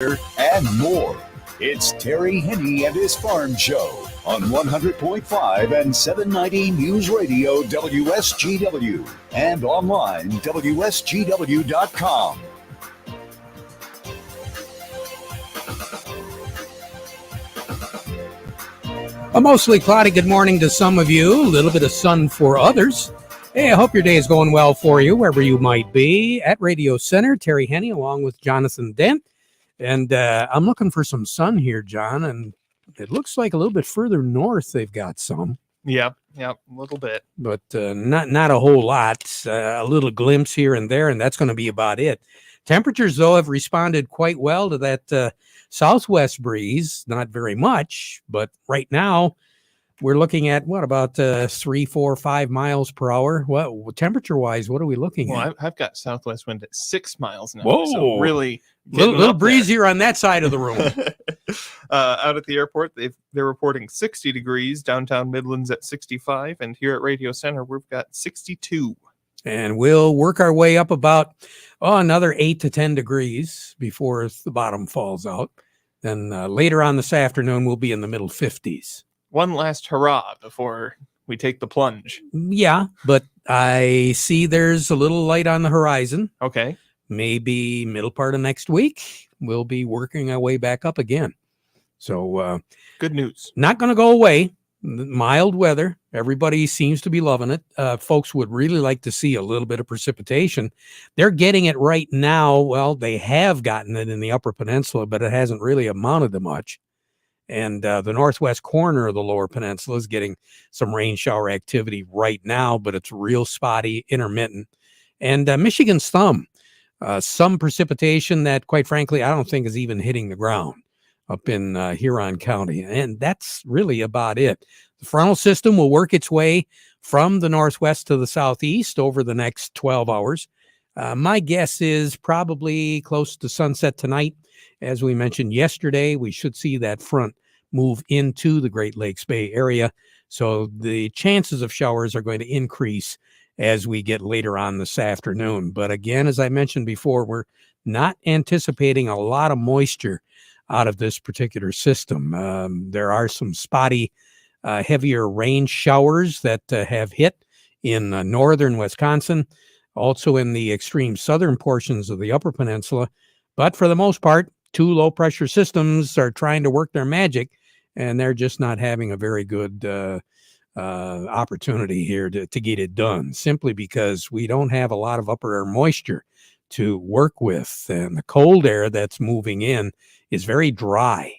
and more. It's Terry Henne and his Farm Show on 100.5 and 790 News Radio WSGW and online WSGW.com. A mostly cloudy good morning to some of you, a little bit of sun for others. Hey, I hope your day is going well for you, wherever you might be. At Radio Center, Terry Henne along with Jonathan Dent. And I'm looking for some sun here, John, and it looks like a little bit further north they've got some. Yep, a little bit. But not a whole lot, a little glimpse here and there, and that's going to be about it. Temperatures, though, have responded quite well to that southwest breeze. Not very much, but right now we're looking at, about 3, 4, 5 miles per hour? What temperature-wise, what are we looking at? Well, I've got southwest wind at 6 miles an hour. Whoa. So really little breezier on that side of the room. Out at the airport, they're reporting 60 degrees, downtown Midlands at 65, and here at Radio Center, we've got 62. And we'll work our way up about another 8 to 10 degrees before the bottom falls out. Then later on this afternoon, we'll be in the middle 50s. One last hurrah before we take the plunge. Yeah, but I see there's a little light on the horizon. Okay. Maybe middle part of next week, we'll be working our way back up again. So good news. Not going to go away. Mild weather. Everybody seems to be loving it. Folks would really like to see a little bit of precipitation. They're getting it right now. Well, they have gotten it in the Upper Peninsula, but it hasn't really amounted to much. And the northwest corner of the Lower Peninsula is getting some rain shower activity right now, but it's real spotty, intermittent. And Michigan's thumb, some precipitation that, quite frankly, I don't think is even hitting the ground up in Huron County. And that's really about it. The frontal system will work its way from the northwest to the southeast over the next 12 hours. My guess is probably close to sunset tonight. As we mentioned yesterday, we should see that front move into the Great Lakes Bay area. So the chances of showers are going to increase as we get later on this afternoon. But again, as I mentioned before, we're not anticipating a lot of moisture out of this particular system. There are some spotty, heavier rain showers that have hit in northern Wisconsin, also in the extreme southern portions of the Upper Peninsula. But for the most part, two low-pressure systems are trying to work their magic, and they're just not having a very good opportunity here to get it done, simply because we don't have a lot of upper air moisture to work with, and the cold air that's moving in is very dry.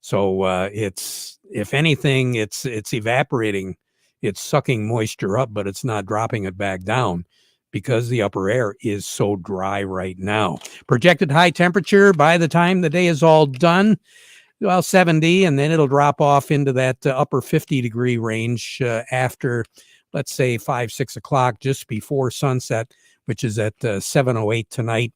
So it's, if anything, it's evaporating, it's sucking moisture up, but it's not dropping it back down, because the upper air is so dry right now. Projected high temperature by the time the day is all done, 70, and then it'll drop off into that upper 50-degree range after, let's say, 5, 6 o'clock, just before sunset, which is at 7:08 tonight.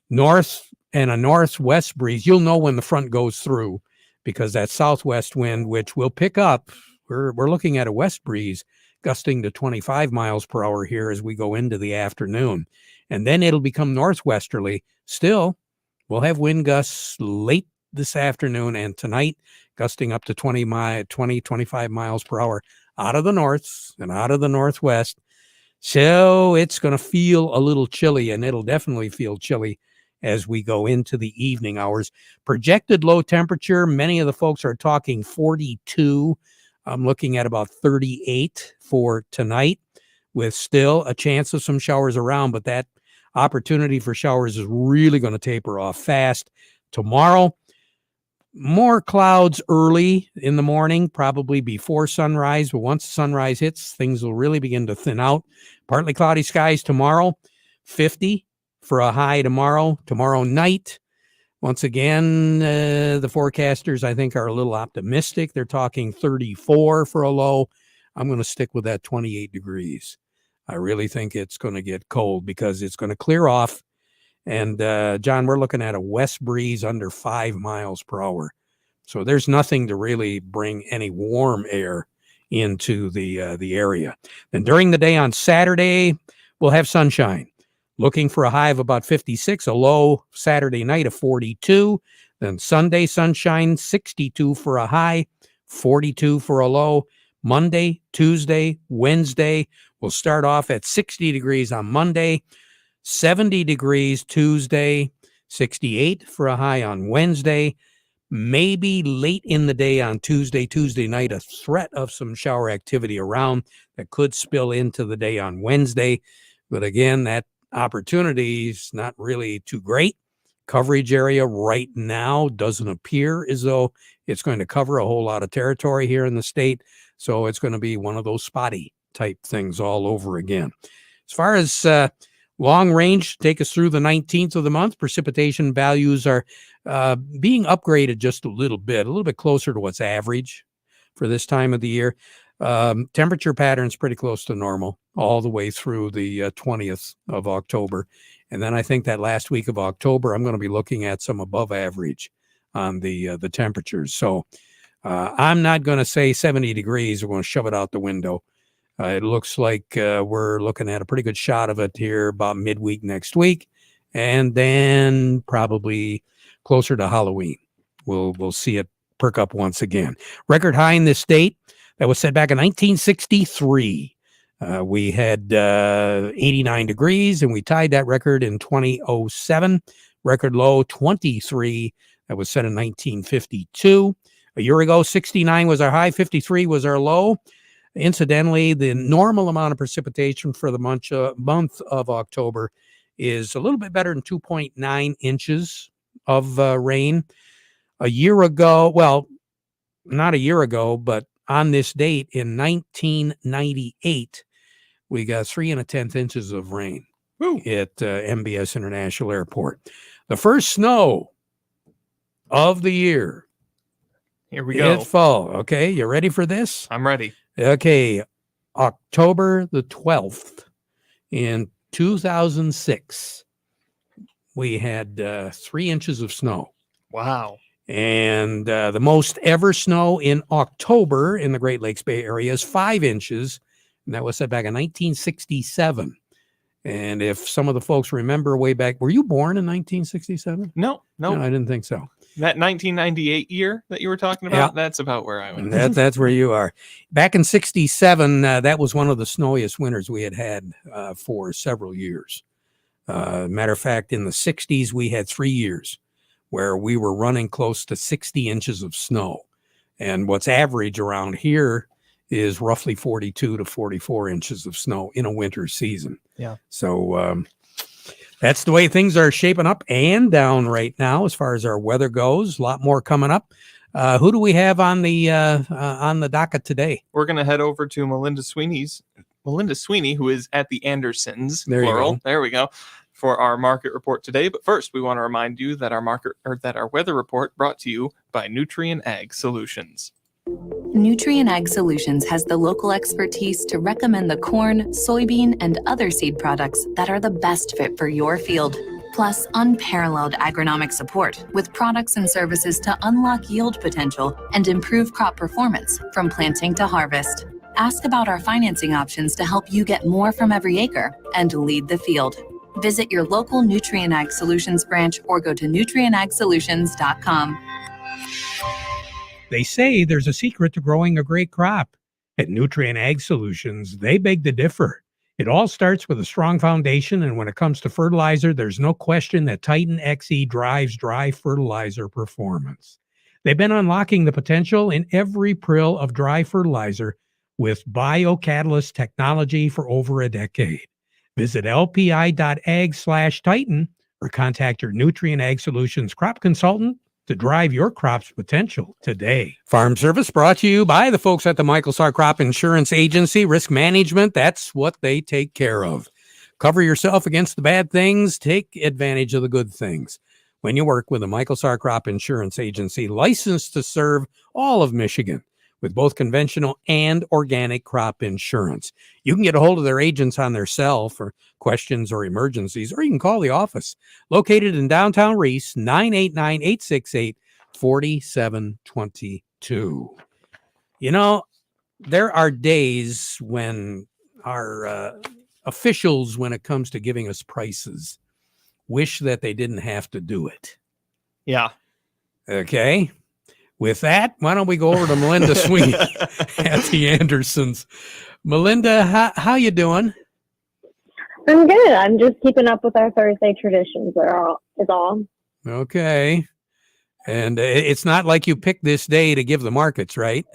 North and a northwest breeze. You'll know when the front goes through, because that southwest wind, which will pick up, we're looking at a west breeze gusting to 25 miles per hour here as we go into the afternoon. And then it'll become northwesterly. Still, we'll have wind gusts late this afternoon and tonight, gusting up to 25 miles per hour out of the north and out of the northwest. So it's going to feel a little chilly, and it'll definitely feel chilly as we go into the evening hours. Projected low temperature, many of the folks are talking 42. I'm looking at about 38 for tonight, with still a chance of some showers around, but that opportunity for showers is really going to taper off fast. Tomorrow, more clouds early in the morning, probably before sunrise, but once sunrise hits, things will really begin to thin out. Partly cloudy skies tomorrow, 50 for a high tomorrow. Tomorrow night, once again, the forecasters, I think, are a little optimistic. They're talking 34 for a low. I'm going to stick with that 28 degrees. I really think it's going to get cold because it's going to clear off. And, John, we're looking at a west breeze under 5 miles per hour. So there's nothing to really bring any warm air into the area. Then during the day on Saturday, we'll have sunshine. Looking for a high of about 56, a low Saturday night of 42. Then Sunday, sunshine, 62 for a high, 42 for a low. Monday, Tuesday, Wednesday, we'll start off at 60 degrees on Monday, 70 degrees Tuesday, 68 for a high on Wednesday. Maybe late in the day on Tuesday night, a threat of some shower activity around that could spill into the day on Wednesday. But again, that opportunity is not really too great. Coverage area right now doesn't appear as though it's going to cover a whole lot of territory here in the state. So it's going to be one of those spotty type things all over again. As far as long range, take us through the 19th of the month. Precipitation values are being upgraded just a little bit closer to what's average for this time of the year. Temperature patterns pretty close to normal all the way through the 20th of October. And then I think that last week of October, I'm going to be looking at some above average on the temperatures. So I'm not going to say 70 degrees. We're going to shove it out the window. It looks like we're looking at a pretty good shot of it here about midweek next week. And then probably closer to Halloween, we'll see it perk up once again. Record high in this state that was set back in 1963. We had 89 degrees, and we tied that record in 2007. Record low, 23. That was set in 1952. A year ago, 69 was our high, 53 was our low. Incidentally, the normal amount of precipitation for the month of October is a little bit better than 2.9 inches of rain. A year ago, well, not a year ago, but on this date in 1998, we got 3 1/10 inches of rain at MBS International Airport. The first snow of the year. Here we go. It's fall. Okay, you ready for this? I'm ready. Okay, October the 12th in 2006, we had 3 inches of snow. Wow. And the most ever snow in October in the Great Lakes Bay Area is 5 inches. And that was set back in 1967. And if some of the folks remember way back, were you born in 1967? No, I didn't think so. That 1998 year that you were talking about, that's about where I went. That's where you are. Back in 67, that was one of the snowiest winters we had for several years. Matter of fact, in the 60s, we had 3 years where we were running close to 60 inches of snow. And what's average around here is roughly 42 to 44 inches of snow in a winter season. Yeah. So that's the way things are shaping up and down right now as far as our weather goes. A lot more coming up. Who do we have on the docket today? We're going to head over to Melinda Sweeney, who is at the Andersons, plural. There we go, for our market report today. But first, we want to remind you that our weather report brought to you by Nutrien Ag Solutions. Nutrien Ag Solutions has the local expertise to recommend the corn, soybean, and other seed products that are the best fit for your field. Plus, unparalleled agronomic support with products and services to unlock yield potential and improve crop performance from planting to harvest. Ask about our financing options to help you get more from every acre and lead the field. Visit your local Nutrien Ag Solutions branch or go to nutrienagsolutions.com. They say there's a secret to growing a great crop. At Nutrien Ag Solutions, they beg to differ. It all starts with a strong foundation, and when it comes to fertilizer, there's no question that Titan XE drives dry fertilizer performance. They've been unlocking the potential in every prill of dry fertilizer with biocatalyst technology for over a decade. Visit lpi.ag/Titan or contact your Nutrien Ag Solutions crop consultant to drive your crop's potential today. Farm Service brought to you by the folks at the Michael Sarr Crop Insurance Agency. Risk management, that's what they take care of. Cover yourself against the bad things. Take advantage of the good things. When you work with the Michael Sarr Crop Insurance Agency, licensed to serve all of Michigan with both conventional and organic crop insurance. You can get a hold of their agents on their cell for questions or emergencies, or you can call the office located in downtown Reese, 989-868-4722. You know, there are days when our officials, when it comes to giving us prices, wish that they didn't have to do it. Yeah. Okay. With that, why don't we go over to Melinda Sweeney at the Andersons. Melinda, how you doing? I'm good. I'm just keeping up with our Thursday traditions. Is all. Okay. And it's not like you picked this day to give the markets, right?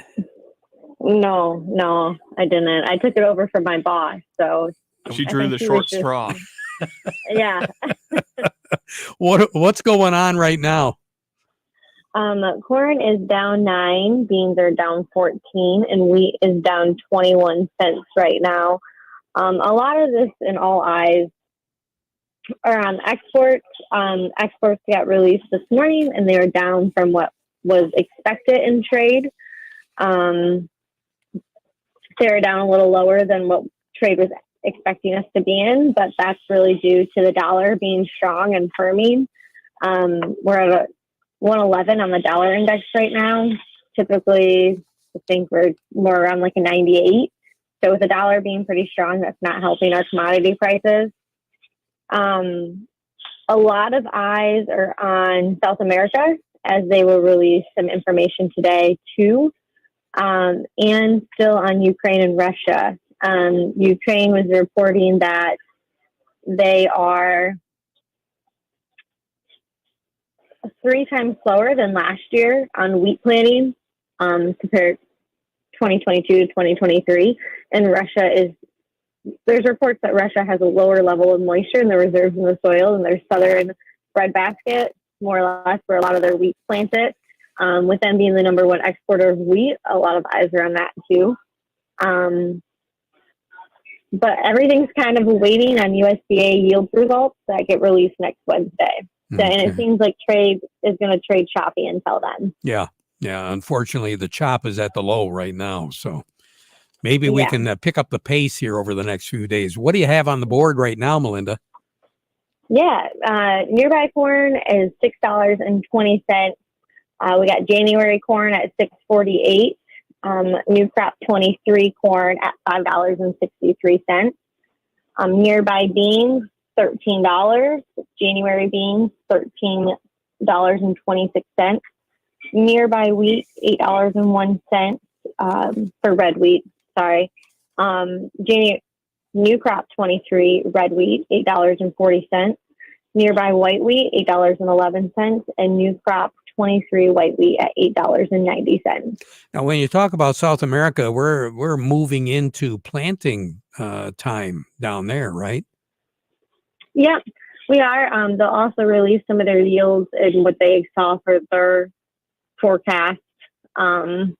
No, I didn't. I took it over from my boss, so she drew the short straw. Yeah. What's going on right now? Corn is down 9, beans are down 14, and wheat is down 21 cents right now. A lot of this, in all eyes, are on exports. Exports got released this morning, and they are down from what was expected in trade. They're down a little lower than what trade was expecting us to be in, but that's really due to the dollar being strong and firming. We're at a 111 on the dollar index right now. Typically, I think we're more around like a 98. So with the dollar being pretty strong, that's not helping our commodity prices. A lot of eyes are on South America as they will release some information today too, and still on Ukraine and Russia. Ukraine was reporting that they are 3 times slower than last year on wheat planting, compared 2022 to 2023. And there's reports that Russia has a lower level of moisture in the reserves in the soil in their southern breadbasket, more or less where a lot of their wheat's planted. With them being the number 1 exporter of wheat, a lot of eyes are on that too. But everything's kind of waiting on USDA yield results that get released next Wednesday. So, and it seems like trade is going to trade choppy until then. Yeah. Unfortunately, the chop is at the low right now. So maybe we can pick up the pace here over the next few days. What do you have on the board right now, Melinda? Yeah. Nearby corn is $6.20. We got January corn at $6.48. New crop 23 corn at $5.63. Nearby beans, $13. January beans, $13.26. Nearby wheat, $8.01 for red wheat. Sorry. New crop 23 red wheat, $8.40. Nearby white wheat, $8.11, and new crop 23 white wheat at $8.90. Now, when you talk about South America, we're moving into planting time down there, right? Yeah, we are. They'll also release some of their yields and what they saw for their forecast, more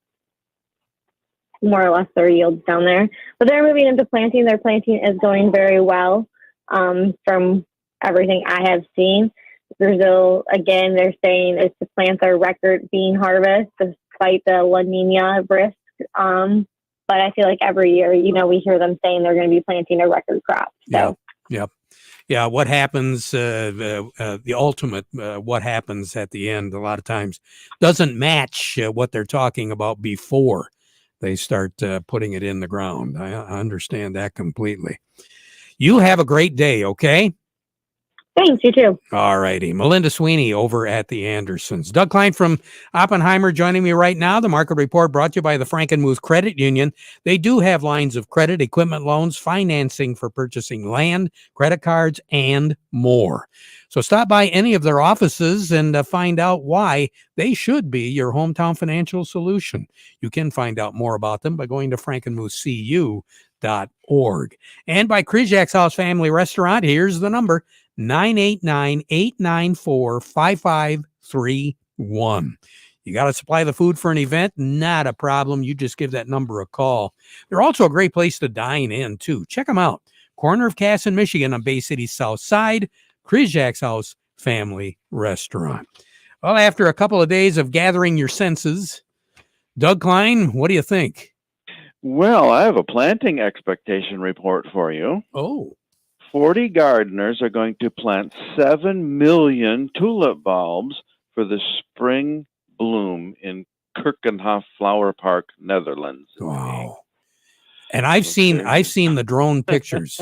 or less their yields down there. But they're moving into planting. Their planting is going very well, from everything I have seen. Brazil, again, they're saying is to plant their record bean harvest despite the La Nina risk. But I feel like every year, we hear them saying they're going to be planting a record crop. So. Yeah. What happens, the ultimate, what happens at the end a lot of times doesn't match what they're talking about before they start putting it in the ground. I understand that completely. You have a great day, okay? Thanks, you too. All righty. Melinda Sweeney over at the Andersons. Doug Klein from Oppenheimer joining me right now. The Market Report brought to you by the Frankenmuth Credit Union. They do have lines of credit, equipment loans, financing for purchasing land, credit cards, and more. So stop by any of their offices and find out why they should be your hometown financial solution. You can find out more about them by going to frankenmuthcu.org. And by Krizak's House Family Restaurant, here's the number, 989-894-5531. You got to supply the food for an event? Not a problem. You just give that number a call. They're also a great place to dine in, too. Check them out. Corner of Cass in Michigan on Bay City's south side, Krizak's House Family Restaurant. Well, after a couple of days of gathering your senses, Doug Klein, what do you think? Well, I have a planting expectation report for you. Oh. 40 gardeners are going to plant 7 million tulip bulbs for the spring bloom in Keukenhof Flower Park, Netherlands. Wow. And I've seen the drone pictures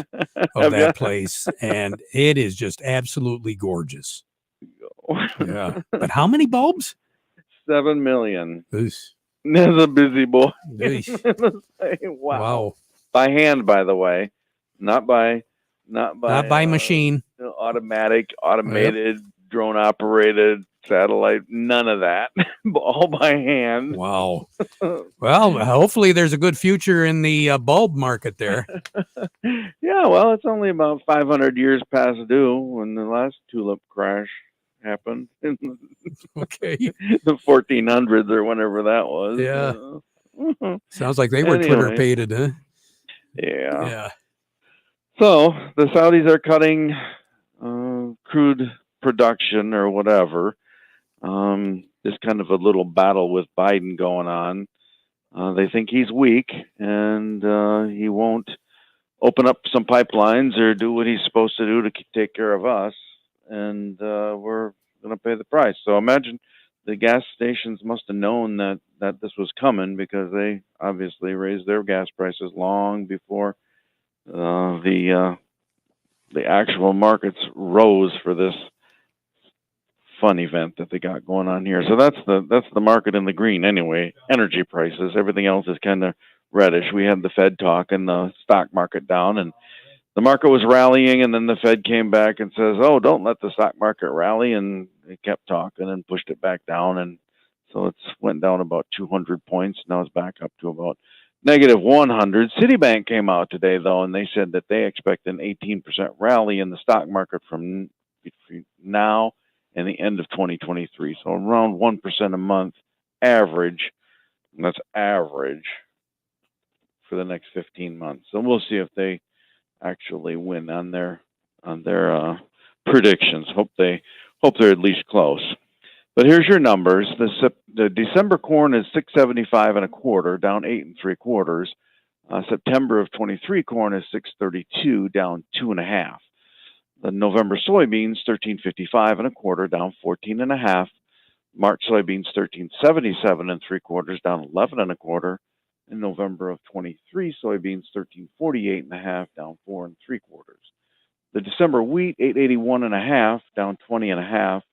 of that place, and it is just absolutely gorgeous. Yeah. But how many bulbs? 7 million. Oosh. That's a busy boy. Oosh. Wow. By hand, by the way, not by machine. automatic, automated, drone operated, satellite. None of that. All by hand. Wow. Well, hopefully there's a good future in the bulb market there. Yeah, well, it's only about 500 years past due when the last tulip crash happened. Okay. The 1400s or whenever that was. Yeah. Sounds like they were Twitter pated, huh? Yeah. So the Saudis are cutting crude production or whatever. There's kind of a little battle with Biden going on. They think he's weak and he won't open up some pipelines or do what he's supposed to do to take care of us. And we're going to pay the price. So imagine the gas stations must have known that this was coming, because they obviously raised their gas prices long before the actual markets rose for this fun event that they got going on here. So that's the market in the green anyway. Energy prices, everything else is kind of reddish. We had the Fed talk and the stock market down, and the market was rallying, and then the Fed came back and says, "Oh, don't let the stock market rally," and it kept talking and pushed it back down, and so it's went down about 200 points. Now it's back up to about negative 100. Citibank came out today, though, and they said that they expect an 18% rally in the stock market from between now and the end of 2023. So around 1% a month average, and that's average for the next 15 months. So we'll see if they actually win on their predictions. Hope they're at least close. But here's your numbers. The December corn is 6.75 1/4, down 8 3/4. September of 23 corn is 6.32, down 2 1/2. The November soybeans 13.55 1/4, down 14 1/2. March soybeans 13.77 3/4, down 11 1/4. In November of 23, soybeans 13.48 1/2, down 4 3/4. The December wheat 8.81 1/2, down 20 1/2.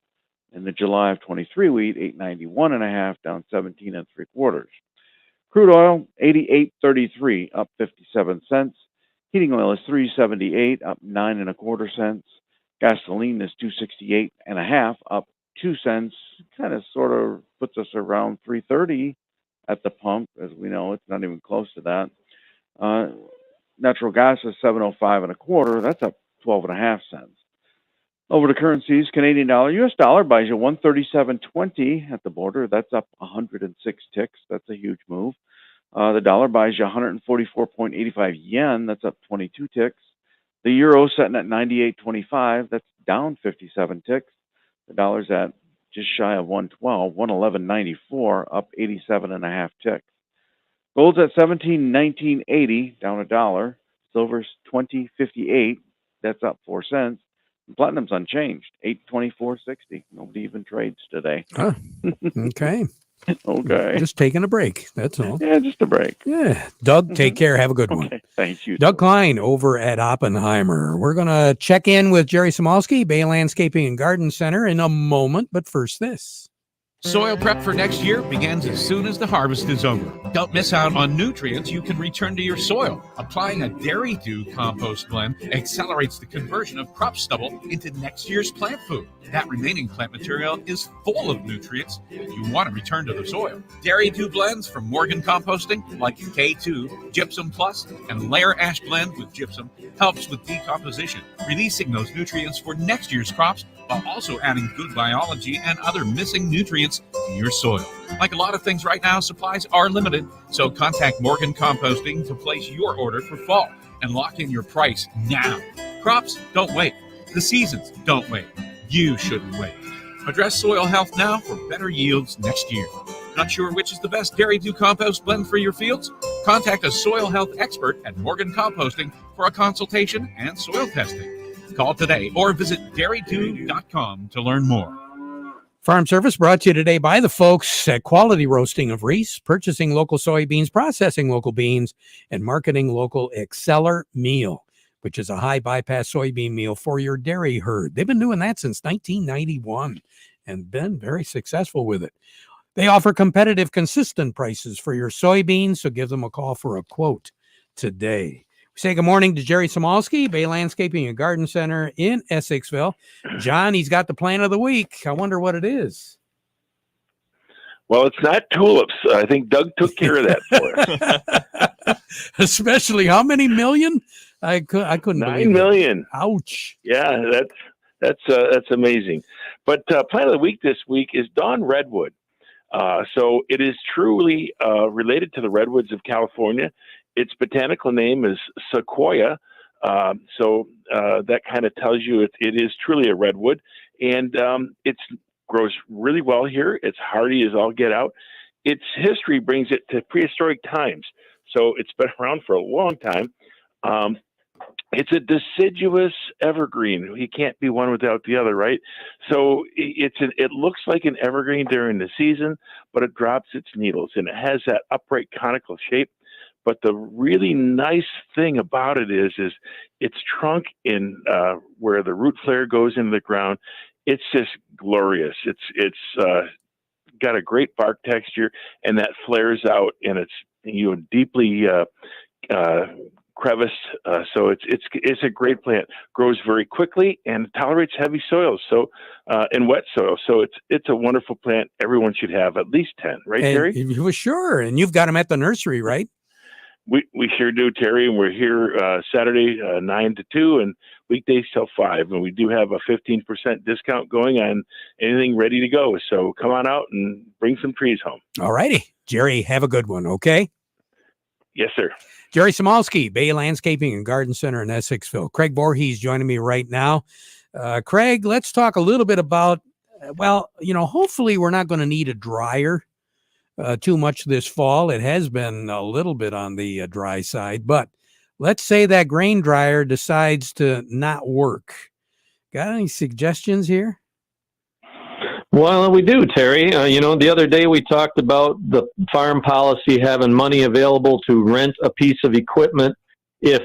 In the July of 23 wheat 8.91 1/2, down 17 3/4. Crude oil 88.33, up 57 cents. Heating oil is 3.78, up 9 1/4 cents. Gasoline is 2.68 1/2, up 2 cents. Kind of sort of puts us around 3.30 at the pump. As we know, it's not even close to that. Natural gas is 7.05 1/4. That's up 12 1/2 cents. Over to currencies, Canadian dollar, U.S. dollar buys you 137.20 at the border. That's up 106 ticks. That's a huge move. The dollar buys you 144.85 yen. That's up 22 ticks. The euro sitting at 98.25. That's down 57 ticks. The dollar's at just shy of 112, 111.94, up 87 1/2 ticks. Gold's at 17.1980, down $1. Silver's 20.58. That's up 4 cents. And platinum's unchanged, 824.60. Nobody even trades today. Huh. Okay. Okay. Just taking a break. That's all. Yeah, just a break. Yeah. Doug, take care. Have a good one. Thank you. Doug Klein over at Oppenheimer. We're going to check in with Jerry Samolsky, Bay Landscaping and Garden Center, in a moment. But first, this. Soil prep for next year begins as soon as the harvest is over. Don't miss out on nutrients you can return to your soil. Applying a Dairy Dew compost blend accelerates the conversion of crop stubble into next year's plant food. That remaining plant material is full of nutrients you want to return to the soil. Dairy Dew blends from Morgan Composting, like K2, Gypsum Plus, and Layer Ash Blend with Gypsum, helps with decomposition, releasing those nutrients for next year's crops while also adding good biology and other missing nutrients to your soil. Like a lot of things right now, supplies are limited, so contact Morgan Composting to place your order for fall and lock in your price now. Crops don't wait. The seasons don't wait. You shouldn't wait. Address soil health now for better yields next year. Not sure which is the best Dairy Dew compost blend for your fields? Contact a soil health expert at Morgan Composting for a consultation and soil testing. Call today or visit dairydew.com to learn more. Farm Service brought to you today by the folks at Quality Roasting of Reese, purchasing local soybeans, processing local beans, and marketing local Exceller meal, which is a high bypass soybean meal for your dairy herd. They've been doing that since 1991 and been very successful with it. They offer competitive, consistent prices for your soybeans, so give them a call for a quote today. We say good morning to Jerry Samolsky, Bay Landscaping and Garden Center in Essexville. John, he's got the plant of the week. I wonder what it is. Well, it's not tulips. I think Doug took care of that for us. Especially how many million? I couldn't believe 9 million. It. Ouch. Yeah, that's amazing. But plant of the week this week is Dawn Redwood. So it is truly related to the redwoods of California. Its botanical name is sequoia. So that kind of tells you it is truly a redwood. And it grows really well here. It's hardy as all get out. Its history brings it to prehistoric times. So it's been around for a long time. It's a deciduous evergreen. You can't be one without the other, right? So it looks like an evergreen during the season, but it drops its needles, and it has that upright conical shape. But the really nice thing about it is its trunk in where the root flare goes into the ground. It's just glorious. It's got a great bark texture, and that flares out, and it's deeply creviced. So it's a great plant. Grows very quickly and tolerates heavy soils. So and wet soil. So it's a wonderful plant. Everyone should have at least 10, right, Terry? Sure. And you've got them at the nursery, right? We sure do, Terry, and we're here Saturday 9 to 2 and weekdays till 5. And we do have a 15% discount going on anything ready to go. So come on out and bring some trees home. All righty. Jerry, have a good one, okay? Yes, sir. Jerry Samolsky, Bay Landscaping and Garden Center in Essexville. Craig Voorhees joining me right now. Craig, let's talk a little bit about, hopefully we're not going to need a dryer too much this fall. It has been a little bit on the dry side, but let's say that grain dryer decides to not work. Got any suggestions here? Well, we do, Terry. The other day we talked about the farm policy having money available to rent a piece of equipment if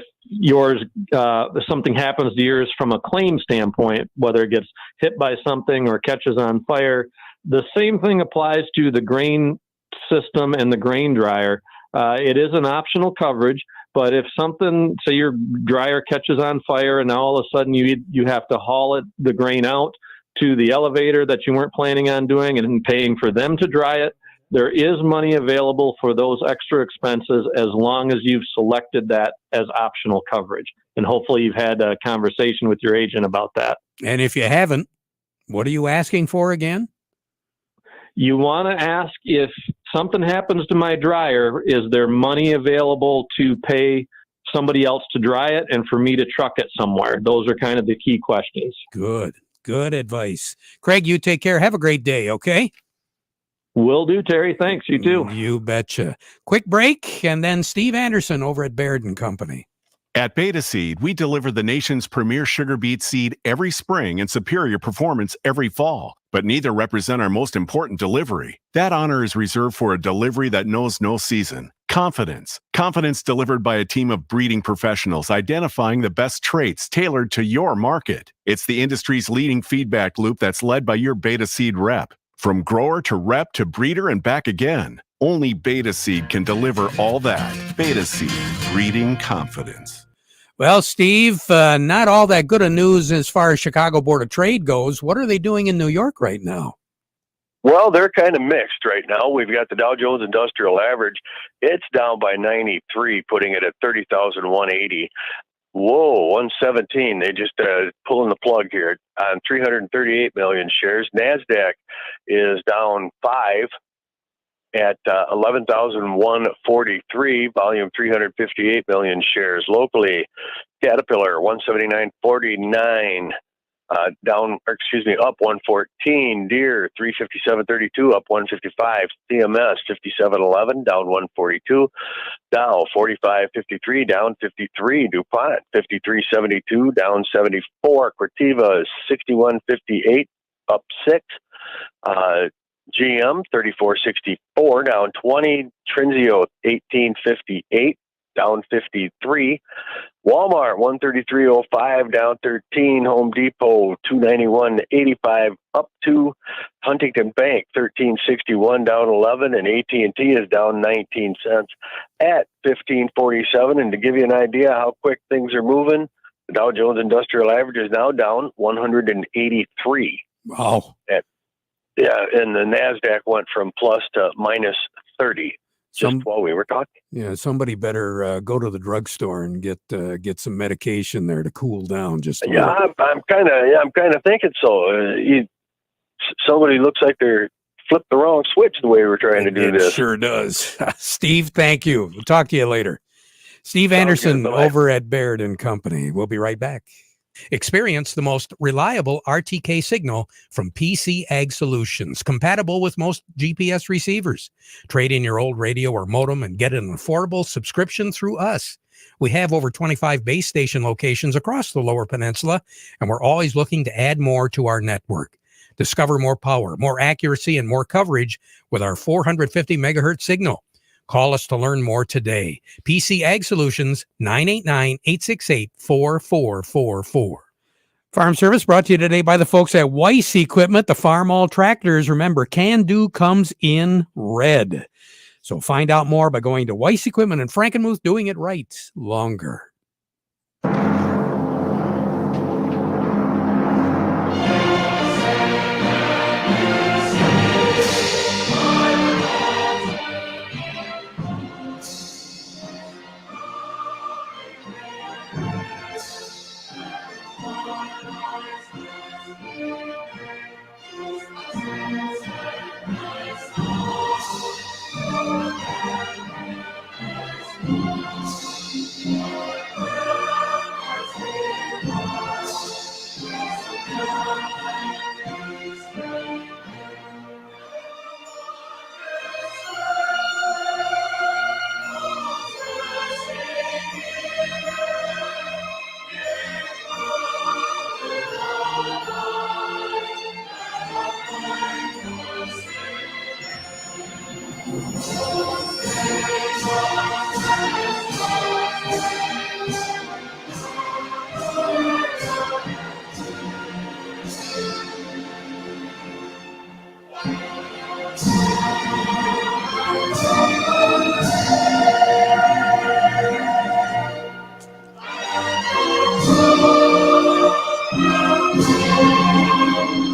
something happens to yours from a claim standpoint, whether it gets hit by something or catches on fire. The same thing applies to the grain system and the grain dryer. It is an optional coverage, but if something, say your dryer catches on fire and now all of a sudden you have to haul the grain out to the elevator that you weren't planning on doing and paying for them to dry it, there is money available for those extra expenses as long as you've selected that as optional coverage. And hopefully you've had a conversation with your agent about that. And if you haven't, what are you asking for again? You want to ask, if something happens to my dryer, is there money available to pay somebody else to dry it and for me to truck it somewhere? Those are kind of the key questions. Good advice. Craig, you take care. Have a great day, okay? Will do, Terry. Thanks. You too. You betcha. Quick break, and then Steve Anderson over at Baird & Company. At Beta Seed, we deliver the nation's premier sugar beet seed every spring and superior performance every fall. But neither represent our most important delivery. That honor is reserved for a delivery that knows no season. Confidence. Confidence delivered by a team of breeding professionals identifying the best traits tailored to your market. It's the industry's leading feedback loop that's led by your Beta Seed rep. From grower to rep to breeder and back again. Only Beta Seed can deliver all that. Beta Seed, breeding confidence. Well, Steve, not all that good of news as far as Chicago Board of Trade goes. What are they doing in New York right now? Well, they're kind of mixed right now. We've got the Dow Jones Industrial Average. It's down by 93, putting it at 30,180. Whoa, 117. They just pulling the plug here on 338 million shares. NASDAQ is down 5 at 11,143, volume 358 million shares. Locally, Caterpillar 179.49, up 114. Deere 357.32, up 155. CMS 57.11, down 142. Dow 45.53, down 53. DuPont 53.72, down 74. Corteva 61.58, up 6. GM 34.64, down 20. Trinzio 18.58, down 53. Walmart 133.05 down 13. Home Depot 291.85 up 2. Huntington Bank 13.61 down 11, and AT&T is down 19 cents at 15.47. And to give you an idea how quick things are moving, the Dow Jones Industrial Average is now down 183. Wow. And the Nasdaq went from plus to minus 30. Just while we were talking. Yeah, somebody better go to the drugstore and get some medication there to cool down. Just I'm kind of thinking so. Somebody looks like they're flipped the wrong switch the way we're trying to do this. Sure does. Steve, thank you. We'll talk to you later. Steve Anderson over at Baird and Company. We'll be right back. Experience the most reliable RTK signal from PC Ag Solutions, compatible with most GPS receivers. Trade in your old radio or modem and get an affordable subscription through us. We have over 25 base station locations across the Lower Peninsula, and we're always looking to add more to our network. Discover more power, more accuracy, and more coverage with our 450 megahertz signal. Call us to learn more today. PC Ag Solutions, 989-868-4444. Farm Service brought to you today by the folks at Weiss Equipment, the Farm All Tractors. Remember, Can Do comes in red. So find out more by going to Weiss Equipment and Frankenmuth, doing it right longer.